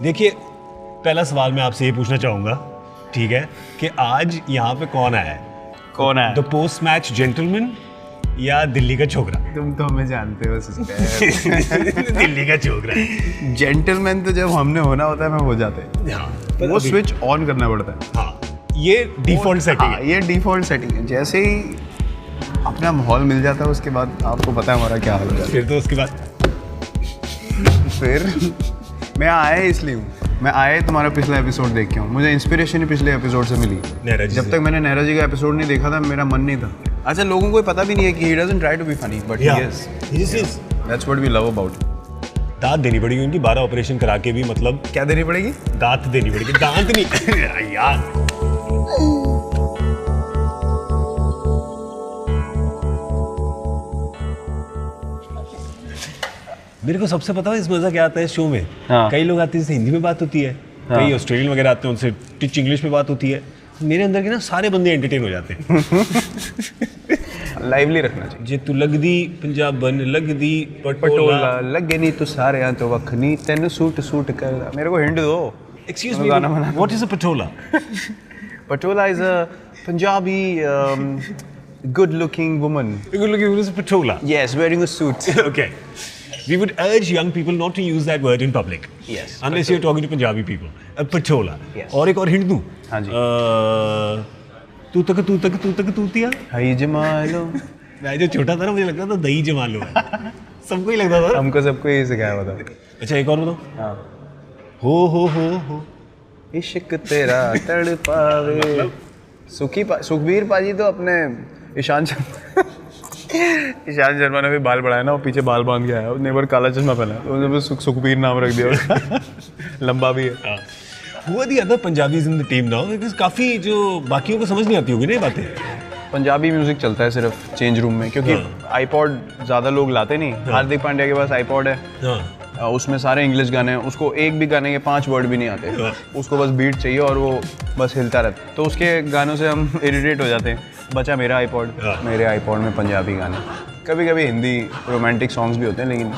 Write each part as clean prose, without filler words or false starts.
देखिए, पहला सवाल मैं आपसे ये पूछना चाहूँगा, ठीक है, कि आज यहाँ पे कौन आया है? कौन है? द पोस्ट मैच जेंटलमैन या दिल्ली का छोकरा? तुम तो हमें जानते हो सिस्टर। दिल्ली का छोकरा। जेंटलमैन तो जब हमने होना होता है, मैं हो जाते हैं। हाँ, वो स्विच ऑन करना पड़ता है। हाँ, ये डिफॉल्ट सेटिंग है। ये डिफॉल्ट सेटिंग है। जैसे ही अपना माहौल मिल जाता है, उसके बाद आपको पता है हमारा क्या हाल हो जाता है। फिर तो उसके बाद फिर मैं आया इसलिए हूँ, मैं आया तुम्हारा पिछला एपिसोड देख के हूँ। मुझे इंस्पिरेशन ही पिछले एपिसोड से मिली। नहरा जी जब से। तक मैंने नहरा जी का एपिसोड नहीं देखा था, मेरा मन नहीं था। अच्छा, लोगों को पता भी नहीं है कि he doesn't try to be funny, but he is. This is That's what we love about. दांत देनी पड़ेगी उनकी, 12 ऑपरेशन करा के भी, मतलब क्या देनी पड़ेगी? दांत देनी पड़ेगी, दांत नहीं यार। मेरे को सबसे पता है इस मजा क्या आता है इस शो में। हाँ। कई लोग आते हैं जिससे हिंदी में बात होती है, हाँ। कई ऑस्ट्रेलियन वगैरह आते हैं उनसे टिच इंग्लिश में बात होती है। मेरे अंदर के ना सारे बंदे एंटरटेन हो जाते हैं। लाइवली रखना चाहिए। जे तू लगदी पंजाबन लगदी पटोला पटोला। लगे नहीं तो सारे यहाँ तो वख नहीं तेन सूट सूट कर। मेरे को हिंट दो। एक्सक्यूज मी, गाना बना। What is a Patola? Patola is a Punjabi good looking woman. Good looking is a patola. Yes, wearing a suit. Okay. We would urge young people not to use that word in public. Yes. Unless you're talking to Punjabi people. A patola. Yes. और एक और hint दूं? हाँ जी। तू तक तूतिया। हाय जमालो। मैं जो छोटा था ना, मुझे लगता था दही जमा लो है। सबको ही लगता था। हमको सबको यही सिखाया हुआ था। अच्छा, एक और बताओ। हाँ। हो। इश्क तेरा तड़पावे। सुखबीर पाजी तो अपने ईशान शर्मा ने भी बाल बढ़ाया ना, वो पीछे बाल बांध के आया, उसने एक बार काला चश्मा पहना, तो उन्होंने सुखबीर नाम रख दिया उसका। लंबा भी है। Who are the other Punjabis in the team now? Because काफी जो बाकियों को समझ नहीं आती होगी ना ये बातें। पंजाबी म्यूजिक चलता है सिर्फ चेंज रूम में, क्योंकि आईपॉड ज़्यादा लोग लाते नहीं। हार्दिक पांड्या के पास आईपॉड है, उसमें सारे इंग्लिश गाने हैं, उसको एक भी गाने के 5 वर्ड भी नहीं आते, उसको बस बीट चाहिए और वो बस हिलता रहता। तो उसके गानों से हम इरिटेट हो जाते हैं। बचा मेरा आईपॉड, मेरे आईपॉड में पंजाबी गाने, कभी कभी हिंदी रोमांटिक सॉन्ग्स भी होते हैं, लेकिन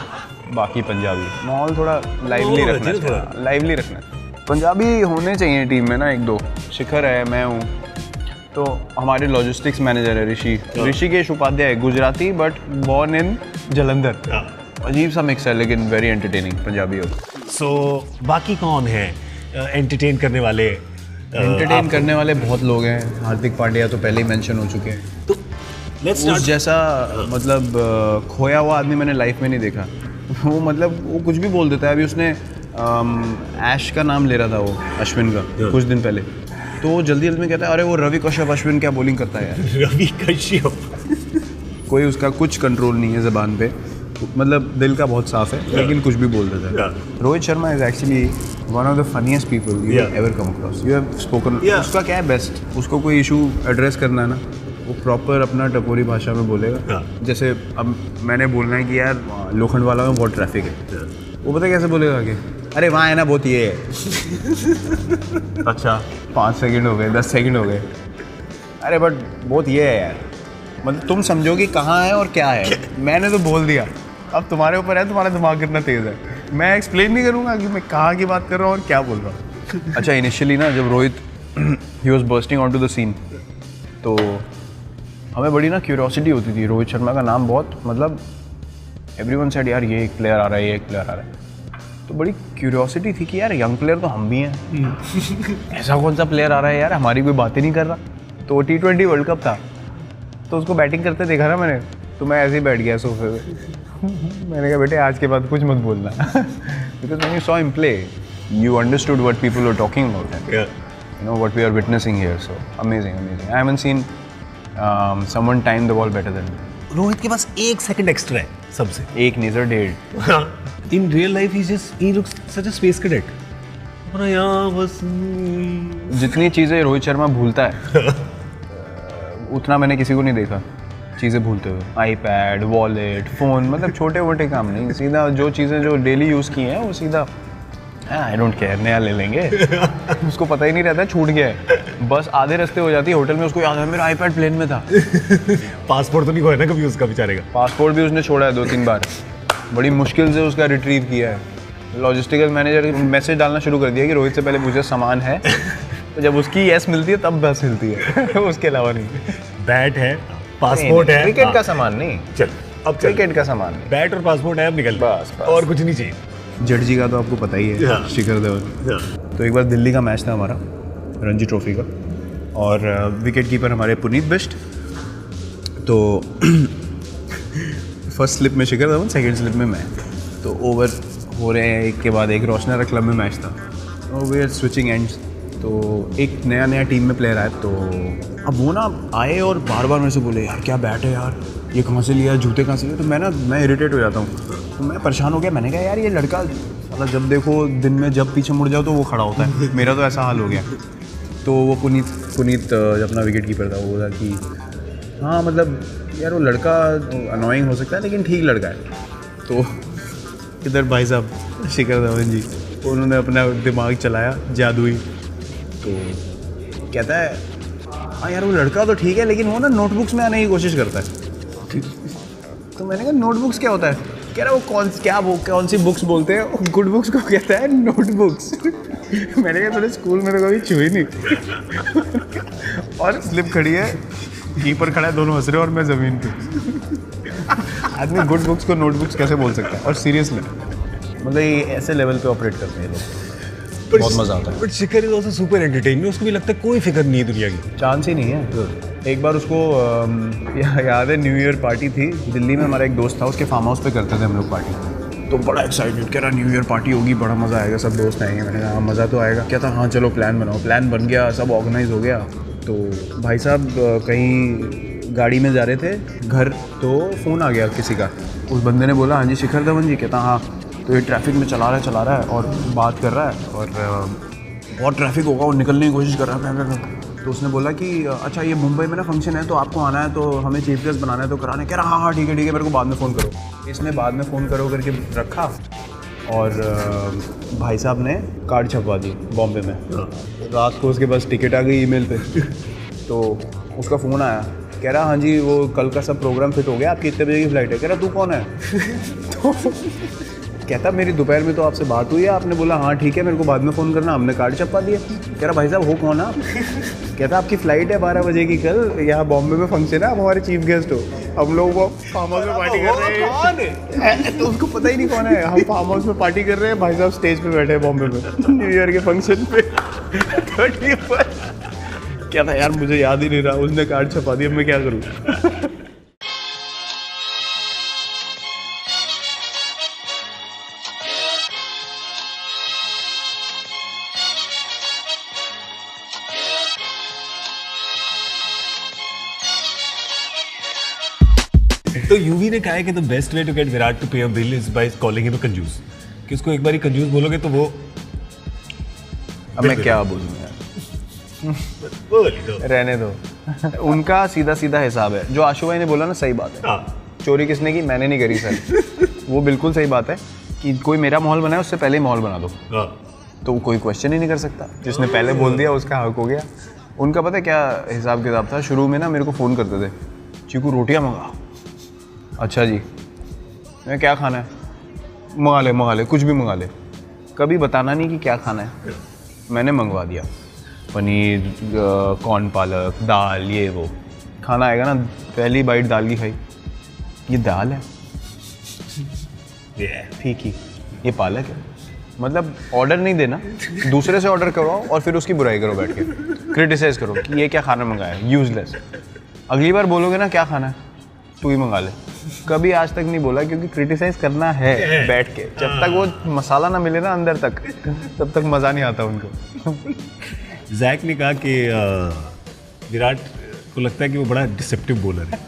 बाकी पंजाबी। माहौल थोड़ा लाइवली रखना चाहिए, लाइवली रखना। पंजाबी होने चाहिए टीम में ना, 1-2। शिखर है, मैं हूँ, तो हमारे लॉजिस्टिक्स मैनेजर है Rishikesh Upadhyay, Gujarati but born in Jalandhar. अजीब सा मिक्स है, लेकिन वेरी एंटरटेनिंग पंजाबी होता। सो बाकी कौन है एंटरटेन करने वाले? एंटरटेन करने वाले बहुत लोग हैं। हार्दिक पांड्या तो पहले ही मेंशन हो चुके हैं। तो लेट्स स्टार्ट। उस जैसा मतलब खोया हुआ आदमी मैंने लाइफ में नहीं देखा। वो मतलब वो कुछ भी बोल देता है। अभी उसने ऐश का नाम ले रहा था, वो अश्विन का, कुछ दिन पहले, तो वो जल्दी में कहता है, अरे वो रवि कश्यप अश्विन क्या बॉलिंग करता है यार। रवि कश्यप। कोई उसका कुछ कंट्रोल नहीं है ज़बान पे, मतलब दिल का बहुत साफ है, लेकिन कुछ भी बोल देता है। Rohit Sharma is actually one of the funniest people you ever come across. You have spoken. उसका क्या है बेस्ट, उसको कोई इशू एड्रेस करना है ना, वो प्रॉपर अपना टपोरी भाषा में बोलेगा। जैसे अब मैंने बोलना है कि यार लोखंडवाला में बहुत ट्रैफिक है, वो पता कैसे बोलेगा आगे, अरे वहाँ है ना बहुत ये है। अच्छा 5 सेकंड हो गए, 10 सेकंड हो गए, अरे बट बहुत ये है यार, मतलब तुम समझो कि कहाँ है और क्या है। मैंने तो बोल दिया, अब तुम्हारे ऊपर है, तुम्हारा दिमाग कितना तेज़ है। मैं एक्सप्लेन नहीं करूँगा कि मैं कहाँ की बात कर रहा हूँ और क्या बोल रहा हूँ। अच्छा, इनिशियली ना जब Rohit he was bursting on to the scene, तो हमें बड़ी ना क्यूरियोसिटी होती थी। रोहित शर्मा का नाम बहुत, मतलब एवरीवन सेड यार ये एक प्लेयर आ रहा है, ये एक प्लेयर आ रहा है, तो बड़ी क्यूरियोसिटी थी कि यार यंग प्लेयर तो हम भी हैं, ऐसा कौन सा प्लेयर आ रहा है यार, हमारी कोई बात ही नहीं कर रहा। तो T20 वर्ल्ड कप था, तो उसको बैटिंग करते देखा ना मैंने, तो मैं ऐसे ही बैठ गया सोफे पे। मैंने कहा बेटे आज के बाद कुछ मत बोलना, because when you saw him play you understood what people were talking about, you know what we are witnessing here. So amazing. I haven't seen someone time the ball better than me. Rohit के पास 1 second extra है सबसे। 1 नहीं sir 1.5। In real life he looks such a space cadet। अपना यहाँ बस जितनी चीज़ें रोहित शर्मा भूलता है उतना मैंने किसी को नहीं देखा चीज़ें भूलते हुए। आईपैड, वॉलेट, फ़ोन, मतलब छोटे मोटे काम नहीं, सीधा जो चीज़ें जो डेली यूज़ की हैं वो सीधा आई डोंट केयर, नया ले लेंगे। उसको पता ही नहीं रहता छूट गया है, बस आधे रास्ते हो जाती है होटल में, उसको याद है मेरा आईपैड प्लेन में था। पासपोर्ट तो नहीं खोया ना कभी उसका बेचारे का? पासपोर्ट भी उसने छोड़ा है 2-3 बार, बड़ी मुश्किल से उसका रिट्रीव किया है। लॉजिस्टिकल मैनेजर मैसेज डालना शुरू कर दिया कि रोहित से पहले मुझे सामान है। तो जब उसकी यस मिलती है तब बस हिलती है। उसके अलावा नहीं। बैट है, पासपोर्ट है, क्रिकेट का सामान नहीं। चल अब क्रिकेट का सामान नहीं, बैट और पासपोर्ट है, अब निकल बस। और कुछ नहीं चाहिए। जडेजा का तो आपको पता ही है, हाँ। शिखर धवन। हाँ। तो एक बार दिल्ली का मैच था हमारा, रणजी ट्रॉफी का, और विकेट कीपर हमारे पुनीत बिष्ट। तो फर्स्ट स्लिप में शिखर धवन, सेकंड स्लिप में मैं। तो ओवर हो रहे हैं, एक के बाद एक। रोशनारा क्लब में मैच था, तो वी आर स्विचिंग एंड्स। तो एक नया टीम में प्लेयर आया, तो अब वो ना आए और बार बार मेरे से बोले यार क्या बैट है यार, ये कहाँ से लिया, जूते कहाँ से लिए। तो मैं इरिटेट हो जाता हूँ, तो मैं परेशान हो गया। मैंने कहा यार ये लड़का साला जब देखो दिन में जब पीछे मुड़ जाओ तो वो खड़ा होता है। मेरा तो ऐसा हाल हो गया। तो वो पुनीत जब अपना विकेट कीपर था, वो बोला कि हाँ मतलब यार वो लड़का अनोइंग हो सकता है लेकिन ठीक लड़का है। तो इधर भाई साहब शिखर धवन जी, उन्होंने अपना दिमाग चलाया जादुई। तो कहता है हाँ यार वो लड़का तो ठीक है लेकिन वो ना नोटबुक्स में आने की कोशिश करता है। तो मैंने कहा नोटबुक्स क्या होता है? कह रहा वो कौन सी बुक्स बोलते हैं? गुड बुक्स को कहता है नोटबुक्स। मैंने कहा थोड़े स्कूल में तो कभी छुई नहीं। और स्लिप खड़ी है, कीपर खड़ा है, दोनों हंस रहे और मैं ज़मीन पे। आदमी गुड बुक्स को नोटबुक्स कैसे बोल सकता है? और सीरियस में मतलब ये ऐसे लेवल पे ऑपरेट करते हैं लोग, बहुत मज़ा आता है। But Shikhar is also super entertaining. उसको भी लगता है कोई फिक्र नहीं है दुनिया की, चांस ही नहीं है। एक बार उसको याद है, न्यू ईयर पार्टी थी दिल्ली में। हमारा एक दोस्त था, उसके फार्म हाउस पे करते थे हम लोग पार्टी। तो बड़ा एक्साइटेड, कह रहा न्यू ईयर पार्टी होगी, बड़ा मज़ा आएगा, सब दोस्त आएंगे। मैंने कहा हाँ मज़ा तो आएगा। क्या था, हाँ चलो प्लान बनाओ। प्लान बन गया, सब ऑर्गेनाइज हो गया। तो भाई साहब कहीं गाड़ी में जा रहे थे घर, तो फ़ोन आ गया किसी का। उस बंदे ने बोला हाँ जी शिखर धवन जी। कहता हाँ। तो ये ट्रैफिक में चला रहा है और बात कर रहा है, और बहुत ट्रैफिक होगा और निकलने की कोशिश कर रहा है। तो उसने बोला कि अच्छा ये मुंबई में ना फंक्शन है, तो आपको आना है, तो हमें चीफ गेस्ट बनाना है, तो कराने। कह रहा हाँ ठीक है मेरे को बाद में फ़ोन करो। इसने बाद में फ़ोन करो करके रखा, और भाई साहब ने कार्ड छपवा दी बॉम्बे में। रात को उसके पास टिकट आ गई ईमेल पे। तो उसका फ़ोन आया, कह रहा हाँ जी वो कल का सब प्रोग्राम फिट हो गया, आपकी इतने बजे की फ़्लाइट है। कह रहा तू कौन है? तो कहता मेरी दोपहर में तो आपसे बात हुई है, आपने बोला हाँ ठीक है मेरे को बाद में फ़ोन करना, हमने कार्ड छपवा दिया। कह रहा भाई साहब हो कौन आप? कहता आपकी फ़्लाइट है 12 बजे की कल, यहाँ बॉम्बे में फंक्शन है, आप हमारे चीफ गेस्ट हो। हम लोग वो फार्म हाउस में पार्टी कर रहे हैं। तो उसको पता ही नहीं कौन है। हम फार्म हाउस में पार्टी कर रहे हैं, भाई साहब स्टेज पे बैठे हैं बॉम्बे में न्यू ईयर के फंक्शन पे। 31 क्या था यार, मुझे याद ही नहीं रहा। उसने कार्ड छपा दिया, मैं क्या करूँ? तो यूवी ने कहा है कि the best way to get Virat to pay a bill is by calling him a कंजूस। कि उसको एक बार कंजूस बोलोगे तो वो अब मैं क्या बोलूँ यार, रहने दो। उनका सीधा सीधा हिसाब है। जो आशु भाई ने बोला ना सही बात है। हाँ। चोरी किसने की? मैंने नहीं करी सर। वो बिल्कुल सही बात है कि कोई मेरा माहौल बनाए उससे पहले ही माहौल बना दो, हाँ। तो कोई क्वेश्चन ही नहीं कर सकता। जिसने पहले बोल दिया उसका हक हो गया। उनका पता है क्या हिसाब किताब था? शुरू में ना मेरे को फ़ोन करते थे, चीकू रोटियाँ मंगा। अच्छा जी, मैं क्या खाना है? मंगा ले कुछ भी मंगा ले। कभी बताना नहीं कि क्या खाना है। मैंने मंगवा दिया, पनीर, कॉर्न पालक, दाल, ये वो। खाना आएगा ना, पहली बाइट दाल की खाई, ये दाल है फीकी, ये पालक है। मतलब ऑर्डर नहीं देना, दूसरे से ऑर्डर करवाओ और फिर उसकी बुराई करो, बैठ के क्रिटिसाइज करो कि ये क्या खाना मंगाया, यूजलेस। अगली बार बोलोगे ना क्या खाना है, तू ही मंगा ले। कभी आज तक नहीं बोला, क्योंकि क्रिटिसाइज करना है बैठ के। जब तक वो मसाला ना मिले ना अंदर तक, तब तक मज़ा नहीं आता उनको। जैक ने कहा कि विराट को लगता है कि वो बड़ा डिसेप्टिव बॉलर है।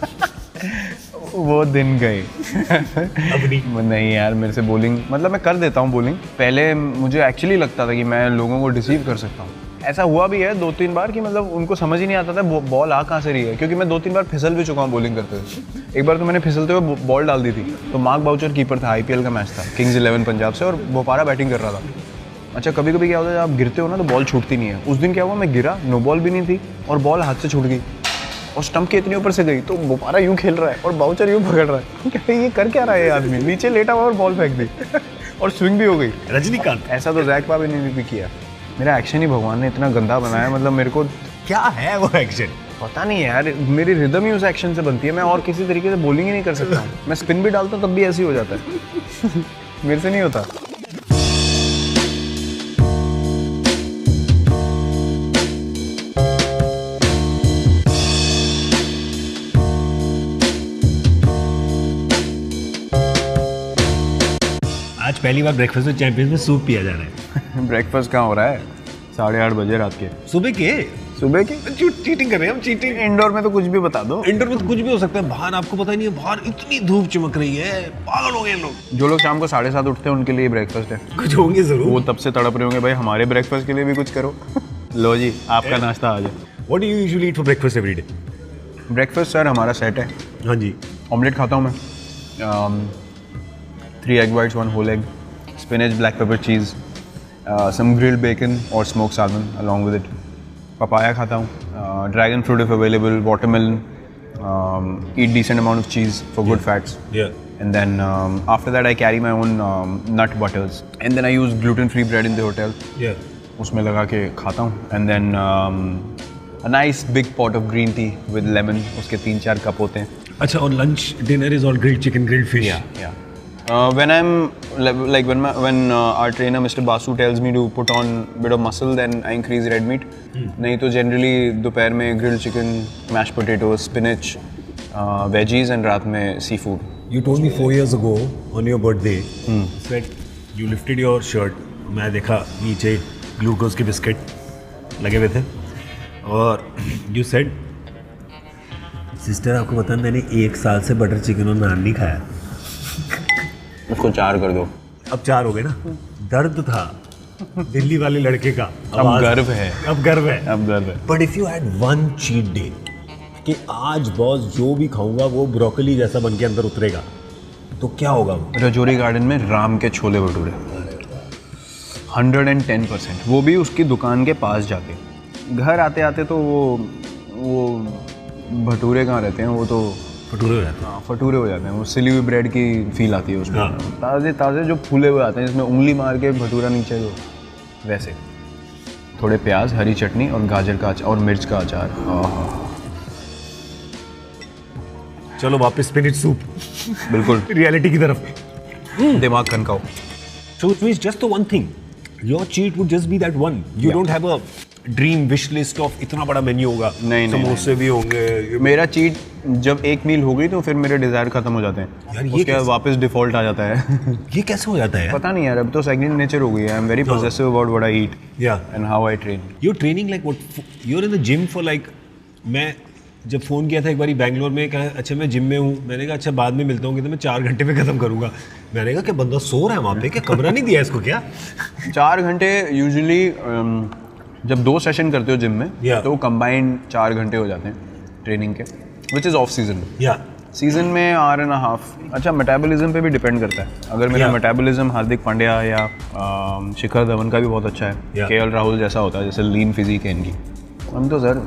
वो दिन गए। अब नहीं यार, मेरे से बॉलिंग मतलब मैं कर देता हूँ बॉलिंग। पहले मुझे एक्चुअली लगता था कि मैं लोगों को डिसीव कर सकता हूँ। ऐसा हुआ भी है 2-3 बार कि मतलब उनको समझ ही नहीं आता था बॉल आ कहाँ से रही है, क्योंकि मैं 2-3 बार फिसल भी चुका हूँ बॉलिंग करते हुए। एक बार तो मैंने फिसलते हुए बॉल डाल दी थी। तो मार्क बाउचर कीपर था, IPL का मैच था, किंग्स 11 पंजाब से, और बोपारा बैटिंग कर रहा था। अच्छा, कभी कभी क्या होता है, जब आप गिरते हो ना तो बॉल छूटती नहीं है। उस दिन क्या हुआ, मैं गिरा, नो बॉल भी नहीं थी और बॉल हाथ से छूट गई और स्टंप के इतने ऊपर से गई। तो बोपारा यूँ खेल रहा है और बाउचर यूँ पकड़ रहा है। ये कर क्या रहा है ये आदमी? नीचे लेटा हुआ और बॉल फेंक दी। और स्विंग भी हो गई। रजनीकांत। ऐसा तो जैक पापी ने भी किया। मेरा एक्शन ही भगवान ने इतना गंदा बनाया, मतलब मेरे को क्या है वो एक्शन? पता नहीं है यार, मेरी रिदम ही उस एक्शन से बनती है। मैं और किसी तरीके से बॉलिंग ही नहीं कर सकता हूँ। मैं स्पिन भी डालता हूँ तब भी ऐसे ही हो जाता है। मेरे से नहीं होता। आज पहली बार ब्रेकफास्ट में चैंपियंस में सूप पिया जा रहा है। ब्रेकफास्ट कहाँ हो रहा है? 8:30 बजे रात के। सुबह के? सुबह की चीटिंग कर रहे हैं हम, चीटिंग। इंडोर में तो कुछ भी बता दो। इंडोर में तो कुछ भी हो सकता है, बाहर आपको पता नहीं है, बाहर इतनी धूप चमक रही है, पागल हो गए लोग। जो लोग शाम को 7:30 उठते हैं उनके लिए ब्रेकफास्ट है। कुछ होंगे जरूर। वो तब से तड़प रहे होंगे भाई हमारे ब्रेकफास्ट के लिए भी कुछ करो। लो जी आपका नाश्ता आ जाए। What do you usually eat for breakfast every day? Breakfast sir हमारा सेट है। हाँ जी। ऑमलेट खाता हूँ मैं, 3 egg whites, 1 whole egg, spinach, black pepper cheese, some grilled bacon or smoked salmon along with it. Papaya खाता हूँ, dragon fruit if available, watermelon, eat decent amount of cheese for good fats. Yeah. And then after that I carry my own nut butters. And then I use gluten-free bread in the hotel. Yeah. उसमें लगा के खाता हूँ. And then a nice big pot of green tea with lemon. उसके 3-4 cup होते हैं. अच्छा, और lunch dinner is all grilled chicken, grilled fish. Yeah. When I'm like when our trainer Mr. Basu tells me to put on bit of muscle, then I increase red meat. नहीं तो generally दोपहर में grilled chicken, mashed potatoes, spinach, veggies and रात में seafood. You told me 4 years ago on your birthday, said you lifted your shirt. मैं देखा नीचे glucose के बिस्किट लगे हुए थे और you said, सिस्टर आपको पता है मैंने 1 साल से बटर चिकन और नान नहीं खाया। उसको 4 कर दो। अब 4 हो गए ना। दर्द था दिल्ली वाले लड़के का, अब गर्व है। अब गर्व है। अब गर्व है। But if you had one cheat day कि आज बॉस जो भी खाऊंगा वो ब्रोकली जैसा बन के अंदर उतरेगा, तो क्या होगा वो? रजौरी गार्डन में राम के छोले भटूरे 110%। वो भी उसकी दुकान के पास जाके। घर आते आते तो वो भटूरे कहाँ रहते हैं, वो तो भटूरे हो जाते हैं। हाँ फटूरे हो जाते हैं। वो सिली हुई ब्रेड की फील आती है उसमें। हाँ। ताज़े ताज़े जो फूले हुए आते हैं जिसमें उंगली मार के भटूरा नीचे जो वैसे। थोड़े प्याज, हरी चटनी और गाजर का अचार और मिर्च का अचार। चलो वापस स्पिनिच सूप बिल्कुल रियलिटी की तरफ। दिमाग खनकाओ। So it means just the one thing. Your cheat would just be that one. You Yeah. don't have a dream wish list of इतना बड़ा मेन्यू होगा। नहीं, समोसे भी होंगे। मेरा चीट जब एक मील हो गई तो फिर मेरे डिज़ायर खत्म हो जाते हैं। यार ये उसके बाद वापस डिफ़ॉल्ट आ जाता है। ये कैसे हो जाता है यार? पता नहीं यार, अब तो सेकंड नेचर हो गई है। I am very possessive about what I eat and how I train. You're training like what? You're in the gym for like, मैं जब फ़ोन किया था एक बारी बैंगलोर में, कहा अच्छा मैं जिम में हूँ, मैंने कहा अच्छा बाद में मिलता हूँ, कि तो मैं 4 घंटे में ख़त्म करूँगा। मैंने कहा क्या बंदा सो रहा है वहाँ पे, क्या कमरा नहीं दिया इसको क्या? 4 घंटे यूजुअली जब 2 सेशन करते हो जिम में तो कंबाइंड 4 घंटे हो जाते हैं ट्रेनिंग के, which is off season. Season में 1.5 अच्छा मेटाबॉलिज्म पे भी डिपेंड करता है। अगर मेरा मेटाबॉलिज्म हार्दिक पांड्या या शिखर धवन का भी बहुत अच्छा है, केएल राहुल जैसा होता है, जैसे लीन फिजिक है इनकी। हम तो सर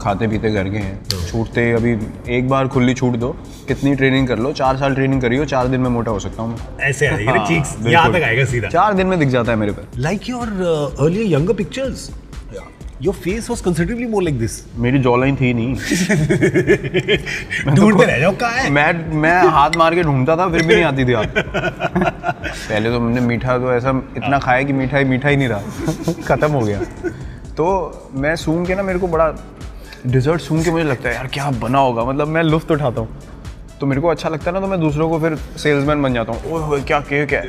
खाते पीते घर के हैं, छूटते अभी एक बार खुली छूट दो, कितनी ट्रेनिंग कर लो, 4 साल ट्रेनिंग करी हो, 4 दिन में मोटा हो सकता हूँ मैं। ऐसे आएगा ना चीक्स, यहाँ तक आएगा सीधा। 4 दिन में दिख जाता है मेरे पे। Like your earlier younger pictures, your face was considerably more like this. मेरी जॉलाइन थी नहीं। ढूंढते रह जाओ कहाँ है? मैं हाथ मार के ढूंढता था, फिर भी नहीं आती थी आप। पहले तो हमने मीठा तो ऐसा इतना खाया कि मीठा ही नहीं रहा, खत्म हो गया। तो मैं सूंघ के ना, मेरे को बड़ा डिज़र्ट सूंघ के मुझे लगता है यार क्या बना होगा, मतलब मैं लुत्फ़ उठाता हूँ। तो मेरे को अच्छा लगता है ना, तो मैं दूसरों को फिर सेल्समैन बन जाता हूँ। ओए होए क्या केक है,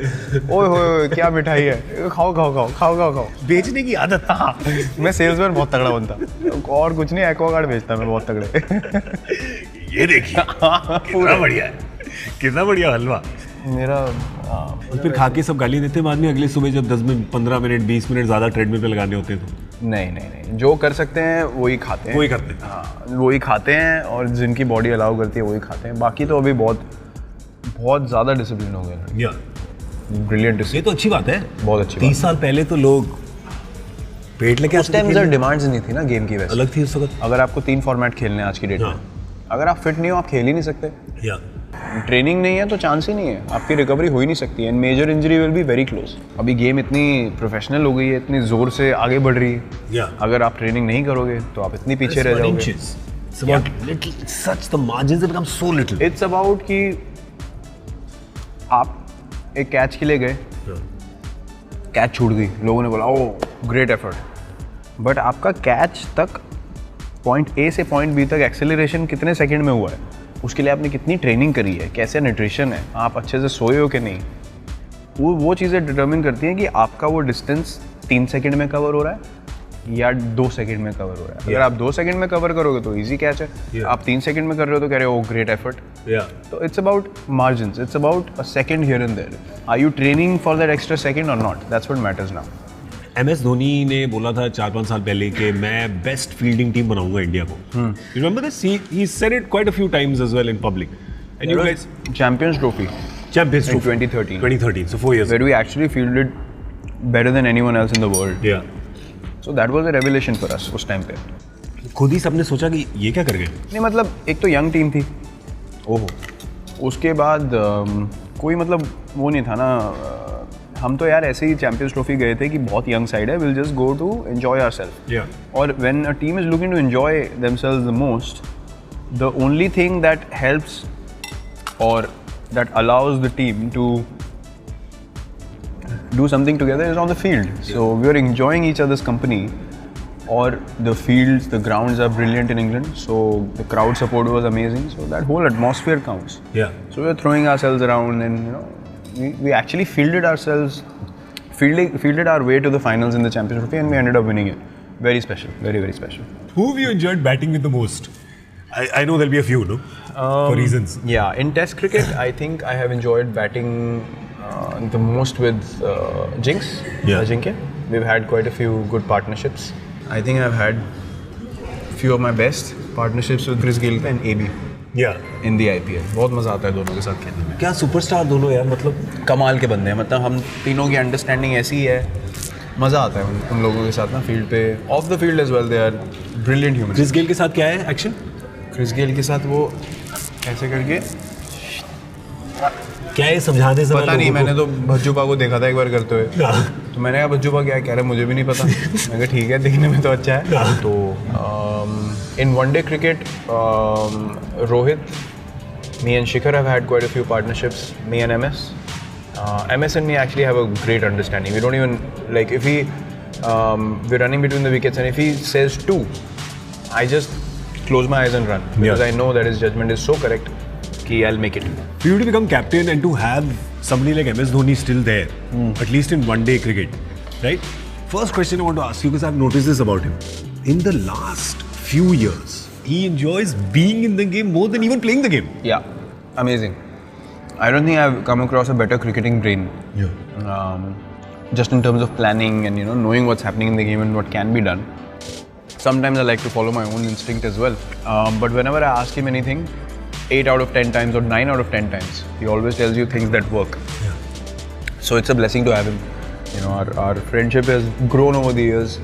ओए होए क्या मिठाई है, खाओ। बेचने की आदत। हाँ मैं सेल्समैन बहुत तगड़ा बनता, और कुछ नहीं, एक्वागार्ड बेचता मैं बहुत तगड़े। ये देखिए कितना बढ़िया है, कितना बढ़िया हलवा मेरा। और फिर खा के सब गाली देते हैं बाद में, अगले सुबह जब 10 मिनट 15 मिनट 20 मिनट ज़्यादा ट्रेडमिल पे लगाने होते हैं तो? नहीं, जो कर सकते हैं वही खाते हैं। वही करते हैं। हाँ वही खाते हैं, और जिनकी बॉडी अलाउ करती है वही खाते हैं। बाकी तो अभी बहुत ज़्यादा डिसिप्लिन हो गया। Brilliant discipline. ये तो अच्छी बात है, बहुत अच्छी। 30 साल पहले तो लोग पेट लेके उस टाइम सर डिमांड्स नहीं थी ना गेम की, वैसे अलग थी उस वक्त। अगर आपको 3 फॉर्मेट खेलने आज की डेट में, अगर आप फिट नहीं हो आप खेल ही नहीं सकते। ट्रेनिंग नहीं है तो चांस ही नहीं है, आपकी रिकवरी हो ही नहीं सकती, and major injury will be very close. अभी गेम इतनी प्रोफेशनल हो गई है, इतनी ज़ोर से आगे बढ़ रही है, अगर आप ट्रेनिंग नहीं करोगे तो आप इतनी पीछे रह जाओगे। It's about little, such the margins have become so little. It's about कि आप एक कैच के लिए गए, कैच छूट गई, लोगों ने बोला ओह ग्रेट एफर्ट, बट आपका कैच तक पॉइंट ए से पॉइंट बी तक एक्सेलरेशन कितने सेकंड में हुआ है, उसके लिए आपने कितनी ट्रेनिंग करी है, कैसे न्यूट्रिशन है, आप अच्छे से सोए हो कि नहीं, वो चीज़ें डिटर्मिन करती हैं कि आपका वो डिस्टेंस 3 सेकंड में कवर हो रहा है या 2 सेकंड में कवर हो रहा है। अगर आप 2 सेकंड में कवर करोगे तो इजी कैच है, आप 3 सेकंड में कर रहे हो तो कह रहे हो ग्रेट एफर्ट। तो it's about margins, it's about a second here and there. Are you training for that extra second or not, that's what matters now. MS Dhoni ने बोला था 4-5 साल पहले कि मैं बेस्ट फील्डिंग टीम बनाऊंगा इंडिया को। You remember this? He said it quite a few times as well in public. And you guys Champions Trophy Champions in Trophy 2013, so 4 years where we actually fielded better than anyone else in the world. Yeah. So that was a revelation for us उस time पे। खुद ही सबने सोचा कि ये क्या कर गए। नहीं मतलब एक तो यंग टीम थी, ओहो, उसके बाद कोई मतलब वो नहीं था ना, हम तो यार ऐसे ही चैंपियंस ट्रॉफी गए थे कि बहुत यंग साइड है, will just go to enjoy ourselves. और when a team is looking to enjoy themselves the most, the only thing that helps और that allows the team to do something together is on the field. So we are enjoying each other's company, or the fields, the grounds are brilliant in England, so the crowd support was amazing, so that whole atmosphere counts. So we are throwing ourselves around, and you know we actually fielded our way to the finals in the Champions Trophy, and we ended up winning it. Very special, very very special. Who have you enjoyed batting with the most? I know there'll be a few, no? For reasons. Yeah, in Test cricket, I think I have enjoyed batting the most with Jinx, Ajinkya. We've had quite a few good partnerships. I think I've had few of my best partnerships with Chris Gayle and AB. In the IPL. बहुत मज़ा आता है दोनों के साथ खेलने में। क्या सुपरस्टार दोनों यार, मतलब कमाल के बंदे हैं, मतलब हम तीनों की अंडरस्टैंडिंग ऐसी है, मज़ा आता है उन लोगों के साथ ना फील्ड पे, off the field as well, they are brilliant human. Chris Gayle के साथ क्या है एक्शन? क्रिस गेल के साथ वो ऐसे करके क्या है, समझाने से पता नहीं, मैंने तो भज्जूपा को देखा था एक बार करते हुए, तो मैंने कहा भज्जूपा क्या है, कह रहा मुझे भी नहीं पता। मैं कहा ठीक है, देखने में तो अच्छा है। तो इन one day cricket, Rohit, me and Shikhar have had quite a few partnerships, me and MS. MS and me actually have a great understanding. We don't even, like, if we're running between the wickets and if he says 2, I just close my eyes and run, because I know that his judgment is so correct कि I'll make it. For you to become captain and to have somebody like MS Dhoni still there, at least in one-day cricket, right? First question I want to ask you, because I've noticed this about him. In the last few years, he enjoys being in the game more than even playing the game. Yeah, amazing. I don't think I've come across a better cricketing brain. Just in terms of planning and knowing what's happening in the game and what can be done. Sometimes I like to follow my own instinct as well. But whenever I ask him anything, 8 out of 10 times or 9 out of 10 times, he always tells you things that work. So it's a blessing to have him. Our friendship has grown over the years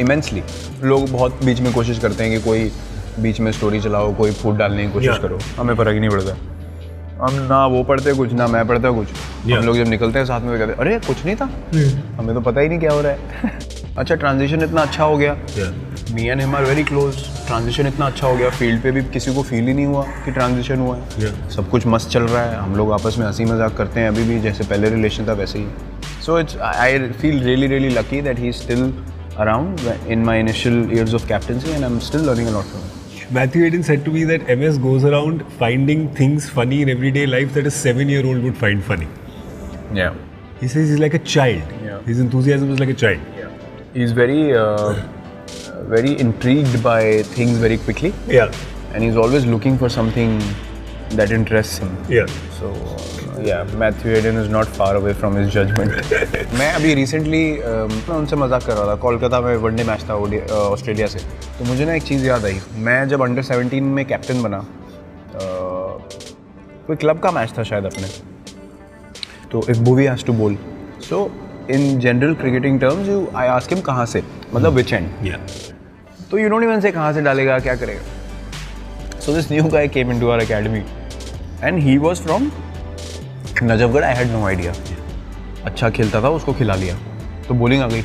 immensely. लोग बहुत बीच में कोशिश करते हैं कि कोई बीच में story चलाओ, कोई फूट डालने की कोशिश करो, हमें फर्क ही नहीं पड़ता। हम ना वो पढ़ते कुछ, ना मैं पढ़ता कुछ। हम लोग जब निकलते हैं साथ में कहते हैं अरे कुछ नहीं था, हमें तो पता ही नहीं क्या हो रहा है। अच्छा, ट्रांजिशन इतना अच्छा हो गया, me and him are very close. Transition इतना अच्छा हो गया, फील्ड पे भी किसी को फील ही नहीं हुआ कि ट्रांजिशन हुआ है। सब कुछ मस्त चल रहा है, हम लोग आपस में हंसी मजाक करते हैं अभी भी, जैसे पहले रिलेशन था वैसे ही। So it's, I feel really really lucky that he is still around in my initial years of captaincy, and I'm still learning a lot from him. Matthew Hayden said to me that MS goes around finding things funny in everyday life that a 7-year-old would find funny. Yeah. He says he's like a child. Yeah. His enthusiasm is like a child. Yeah. He's very intrigued by things very quickly. Yeah. And he's always looking for something that interests him. Yeah. So yeah, Matthew Hayden is not far away from his judgment. मैं अभी recently मैं उनसे मजाक कर रहा था, कोलकाता में one day match था ऑस्ट्रेलिया से, तो मुझे ना एक चीज़ याद आई। मैं जब अंडर 17 में कैप्टन बना, कोई क्लब का मैच था शायद अपने, तो if Bhuvi has to bowl, so in general cricketing terms I ask him कहाँ से, मतलब which end. Yeah. तो you don't even say कहाँ से डालेगा, क्या करेगा. So this new guy came into our academy and he was from Najafgarh. I had no idea. अच्छा खेलता था, उसको खिला लिया तो बॉलिंग आ गई.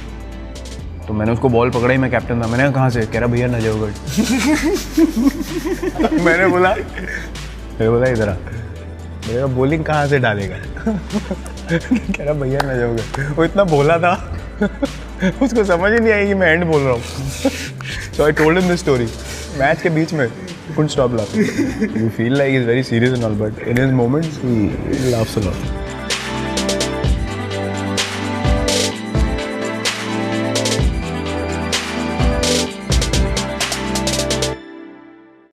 तो मैंने उसको बॉल पकड़ाई, मैं कैप्टन था. मैंने कहा कहाँ से? कह रहा भैया नजफगढ़. मैंने बोला इधर आ. मैंने कहा बॉलिंग कहाँ से डालेगा? कह रहा भैया नजफगढ़. वो इतना बोला था उसको समझ ही नहीं आई कि मैं एंड बोल रहा हूँ. So I told him this story match के बीच में. couldn't stop laughing. You feel like he's very serious and all, but in his moments he laughs a lot.